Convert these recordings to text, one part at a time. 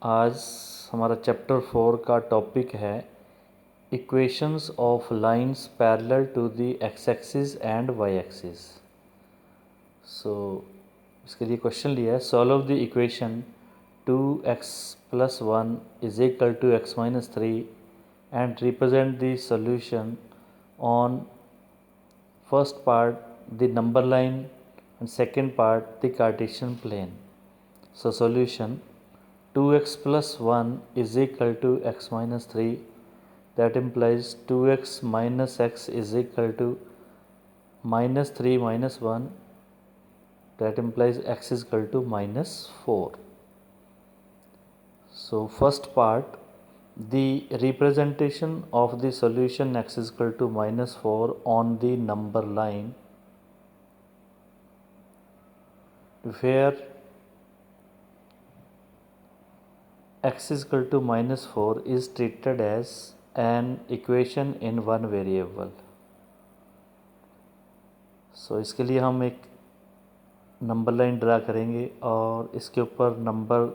आज हमारा चैप्टर 4 का टॉपिक है equations of lines parallel to the x axis and y axis. So इसके लिए क्वेश्चन लिया है, solve the equation 2x + 1 is equal to x - 3 and represent the solution on first part the number line and second part the cartesian plane. So solution 2x + 1 is equal to x - 3, that implies 2x minus x is equal to -3 - 1, that implies x is equal to -4. So first part, the representation of the solution x is equal to -4 on the number line where x is equal to -4 is treated as an equation in one variable. सो इसके लिए हम एक number line draw करेंगे और इसके ऊपर number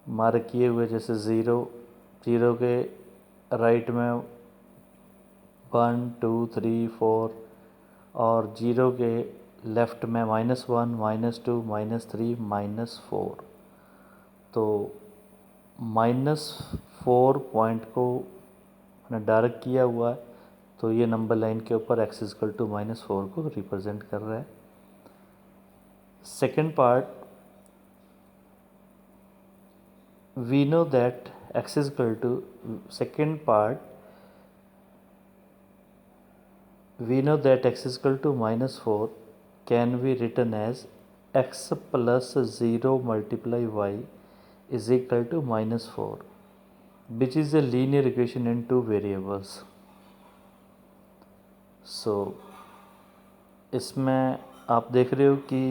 mark किए हुए, जैसे ज़ीरो के राइट में 1 2 3 4 और 0 के लेफ़्ट में -1 -2 -3 -4। तो -4 पॉइंट को मैंने डायरेक्ट किया हुआ है, तो ये नंबर लाइन के ऊपर x इक्वल टू -4 को रिप्रेजेंट कर रहा है। Second part, we know that x equal to second part we know that x equal to -4 can be written as x + 0 × y is equal to -4, which is a linear equation in two variables. सो इसमें आप देख रहे हो कि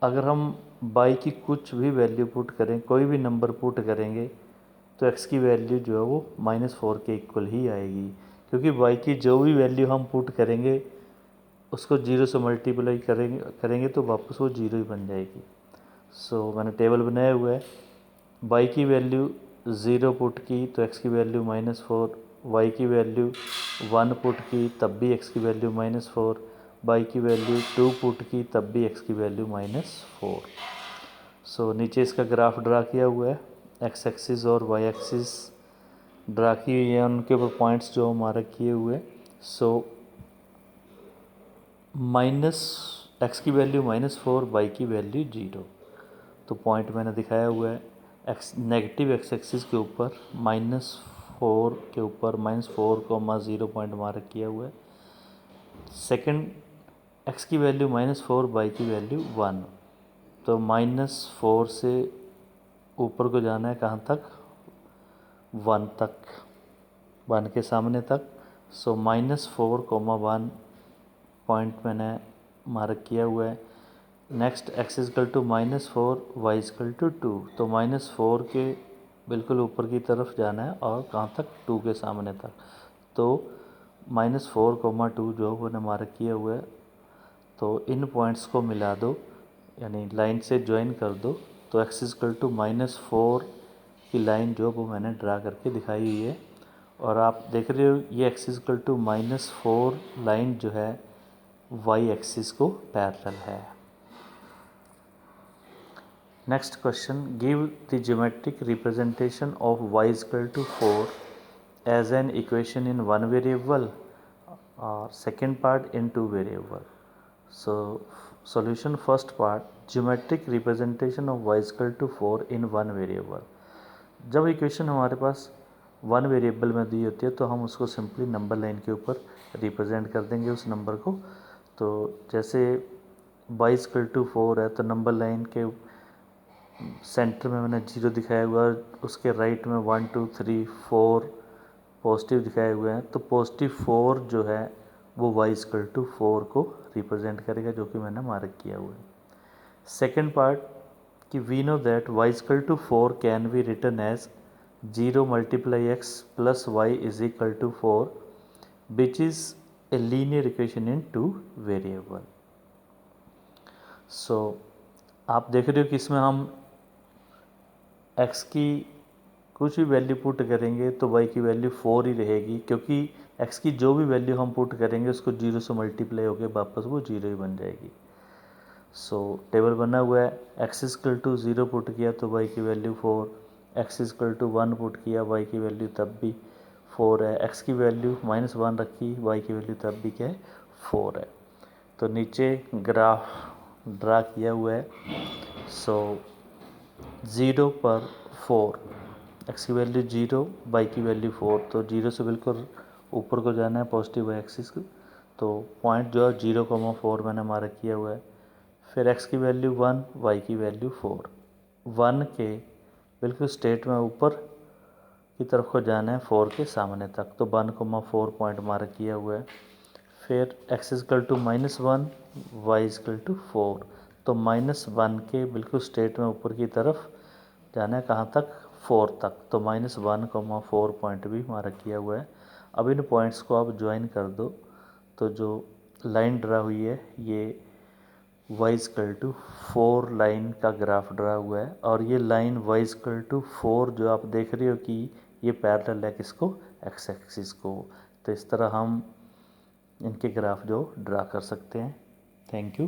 अगर हम y की कुछ भी वैल्यू पुट करें, कोई भी नंबर पुट करेंगे, तो x की वैल्यू जो है वो -4 के इक्वल ही आएगी, क्योंकि y की जो भी वैल्यू हम पुट करेंगे उसको 0 से मल्टीप्लाई करेंगे तो वापस वो 0 ही बन जाएगी। सो मैंने टेबल बनाया हुआ है, y की वैल्यू 0 पुट की तो x की वैल्यू -4, y की वैल्यू 1 पुट की तब भी x की वैल्यू -4, y की वैल्यू 2 पुट की तब भी x की वैल्यू -4। सो नीचे इसका ग्राफ ड्रा किया हुआ है, x एक्सिस और y एक्सिस ड्रा की हुई है, उनके ऊपर पॉइंट्स जो मार्क किए हुए। सो x की वैल्यू -4, y की वैल्यू 0, तो पॉइंट मैंने दिखाया हुआ है। नेगेटिव एक्स एक्सिस के ऊपर -4 के ऊपर -4, 0 पॉइंट मार्क किया हुआ है। सेकंड, x की वैल्यू -4, y की वैल्यू 1, तो -4 से ऊपर को जाना है कहाँ तक, 1 तक, 1 के सामने तक। सो -4, 1 पॉइंट मैंने मार्क किया हुआ है। Next x equal to -4, y equal to 2, तो -4 के बिल्कुल ऊपर की तरफ जाना है और कहाँ तक, 2 के सामने तक। तो -4, 2 जो मैंने मार्क किया हुआ है, तो इन पॉइंट्स को मिला दो, यानी लाइन से ज्वाइन कर दो, तो x इक्वल टू -4 की लाइन जो वो मैंने ड्रा करके दिखाई हुई है। और आप देख रहे हो ये x इक्वल टू -4 लाइन जो है y एक्सिस को पैरेलल है। Next question, give the geometric representation of y equal to 4 as an equation in one variable और second part in two variable. So solution first part, geometric representation of y equal to 4 in one variable. जब equation हमारे पास one variable में दी होती है तो हम उसको सिंपली नंबर लाइन के ऊपर रिप्रेजेंट कर देंगे उस नंबर को। तो जैसे y इक्वल टू 4 है, तो नंबर लाइन के सेंटर में मैंने 0 दिखाया हुआ है, उसके राइट में 1 2 3 4 पॉजिटिव दिखाए हुए हैं, तो पॉजिटिव 4 जो है वो y इक्वल टू 4 को रिप्रेजेंट करेगा, जो कि मैंने मार्क किया हुआ है। सेकेंड पार्ट, कि we know that y equal to 4 can be written as 0 × x + y is equal to 4, which is a linear equation in two variable. So आप देख रहे हो कि इसमें हम एक्स की कुछ भी वैल्यू पुट करेंगे तो वाई की वैल्यू 4 ही रहेगी, क्योंकि एक्स की जो भी वैल्यू हम पुट करेंगे उसको 0 से मल्टीप्लाई होकर वापस वो 0 ही बन जाएगी। सो टेबल बना हुआ है, एक्स इक्वल टू 0 पुट किया तो वाई की value 4, x equal to 1 put किया वाई की वैल्यू तब भी 4 है, एक्स की वैल्यू -1 रखी वाई की वैल्यू तब भी क्या है 4 है। तो नीचे ग्राफ ड्रा किया हुआ है। सो 0 पर 4, एक्स की वैल्यू 0, वाई की वैल्यू 4, तो 0 से बिल्कुल ऊपर को जाना है पॉजिटिव वाई एक्सिस को। तो पॉइंट जो है 0,4 मैंने मार्क किया हुआ है। फिर एक्स की वैल्यू 1, वाई की वैल्यू 4, 1 के बिल्कुल स्टेट में ऊपर की तरफ को जाना है 4 के सामने तक, तो 1,4 पॉइंट मार्क किया हुआ है। फिर x equal to -1, y equal to 4, तो -1 के बिल्कुल स्टेट में ऊपर की तरफ जाना है कहाँ तक 4 तक, तो -1,4 पॉइंट भी मार्क किया हुआ है। अब इन पॉइंट्स को आप ज्वाइन कर दो तो जो लाइन ड्रा हुई है ये y इक्वल टू 4 लाइन का ग्राफ ड्रा हुआ है, और ये लाइन y इक्वल टू 4 जो आप देख रहे हो कि ये पैरेलल है किसको, एक्स एक्सिस को। तो इस तरह हम इनके ग्राफ जो ड्रा कर सकते हैं। Thank you.